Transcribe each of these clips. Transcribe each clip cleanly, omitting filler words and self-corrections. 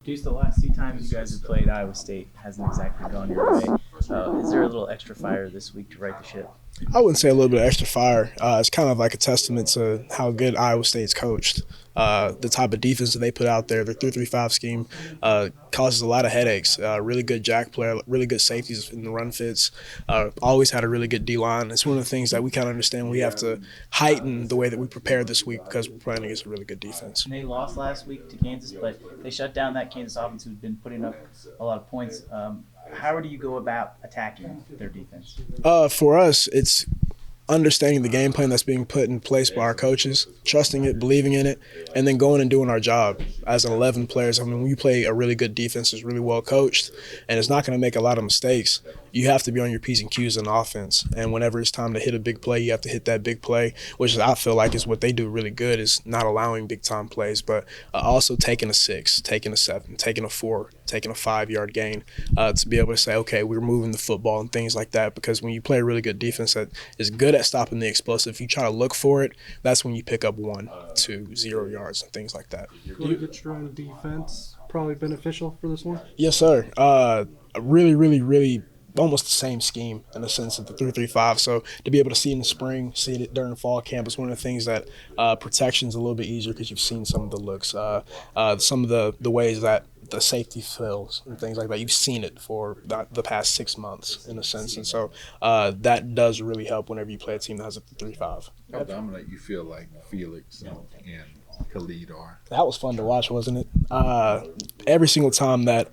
Deuce, the last two times you guys have played Iowa State hasn't exactly gone your way. Is there a little extra fire this week to right the ship? I wouldn't say a little bit of extra fire. It's kind of like a testament to how good Iowa State's coached. The type of defense that they put out there, their 3-3-5 scheme, causes a lot of headaches. Really good jack player, really good safeties in the run fits. Always had a really good D-line. It's one of the things that we kind of understand we have to heighten the way that we prepare this week because we're playing against a really good defense. And they lost last week to Kansas, but they shut down that Kansas offense who'd been putting up a lot of points. How do you go about attacking their defense? For us, it's understanding the game plan that's being put in place by our coaches, trusting it, believing in it, and then going and doing our job as an 11 players. I mean, when you play a really good defense that's really well coached and it's not going to make a lot of mistakes, you have to be on your P's and Q's in offense. And whenever it's time to hit a big play, you have to hit that big play, which I feel like is what they do really good, is not allowing big-time plays, but also taking a 6, taking a 7, taking a 4, taking a 5-yard gain to be able to say, okay, we're moving the football and things like that. Because when you play a really good defense that is good at stopping the explosive, if you try to look for it, that's when you pick up 1, 2, 0 yards and things like that. Really good strong defense, probably beneficial for this one? Yes, sir. Really almost the same scheme in the sense of the 3-3-5. So to be able to see it in the spring, see it during fall camp is one of the things that protection's a little bit easier because you've seen some of the looks, some of the ways that the safety fills and things like that. You've seen it for the past 6 months in a sense. And so that does really help whenever you play a team that has a 3-5. How dominant you feel like Felix and Khalid are? That was fun to watch, wasn't it? Every single time that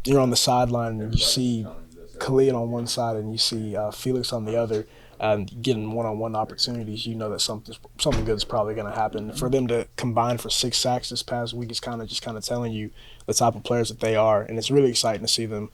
you're on the sideline and you see Khalid on one side and you see Felix on the other, getting one-on-one opportunities, you know that something good is probably going to happen. For them to combine for 6 sacks this past week is kind of telling you the type of players that they are, and it's really exciting to see them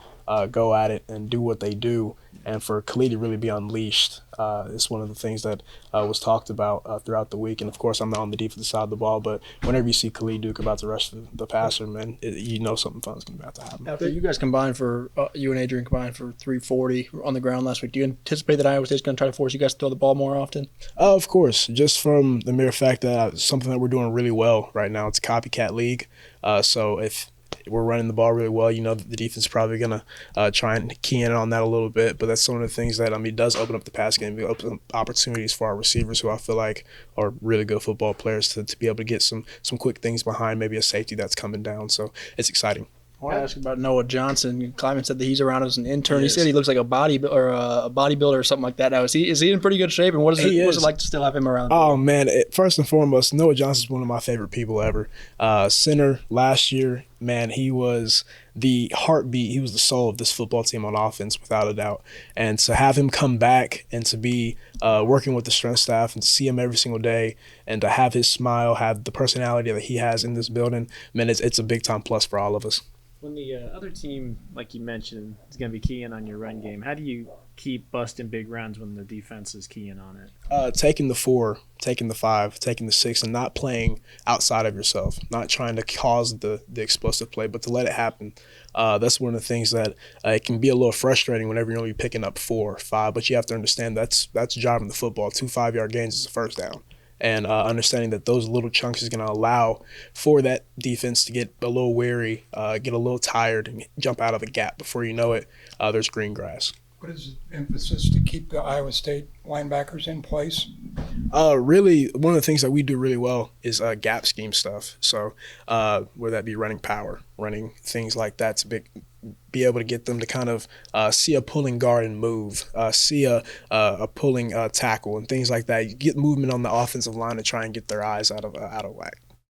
go at it and do what they do. And for Khalid to really be unleashed is one of the things that was talked about throughout the week. And, of course, I'm not on the defensive side of the ball, but whenever you see Khalid Duke about the rest of the passer, man, you know something fun's going to be about to happen. After you guys combined for you and Adrian combined for 340 on the ground last week, do you anticipate that Iowa State's going to try to force you guys to throw the ball more often? Of course, just from the mere fact that something that we're doing really well right now. It's a copycat league. So if we're running the ball really well, you know that the defense is probably going to try and key in on that a little bit. But that's one of the things that, it does open up the pass game. It opens up opportunities for our receivers who I feel like are really good football players to be able to get some quick things behind maybe a safety that's coming down. So it's exciting. I want to ask about Noah Johnson. Kleiman said that he's around as an intern. He said he looks like a bodybuilder or something like that. Now, is he in pretty good shape? And what is it like to still have him around? Oh, man. First and foremost, Noah Johnson's one of my favorite people ever. Center last year, man, he was the heartbeat. He was the soul of this football team on offense, without a doubt. And to have him come back and to be working with the strength staff and to see him every single day and to have his smile, have the personality that he has in this building, man, it's a big-time plus for all of us. When the other team, like you mentioned, is going to be keying on your run game, how do you keep busting big runs when the defense is keying on it? Taking the 4, taking the 5, taking the 6, and not playing outside of yourself, not trying to cause the explosive play, but to let it happen. That's one of the things that it can be a little frustrating whenever you're only picking up 4 or 5, but you have to understand that's driving the football. 2 5-yard gains is a first down. And understanding that those little chunks is going to allow for that defense to get a little weary, get a little tired, and jump out of a gap. Before you know it, there's green grass. What is the emphasis to keep the Iowa State linebackers in place? Really, one of the things that we do really well is gap scheme stuff. So whether that be running power, running things like that to be able to get them to kind of see a pulling guard and move, see a pulling tackle and things like that. You get movement on the offensive line to try and get their eyes out of whack.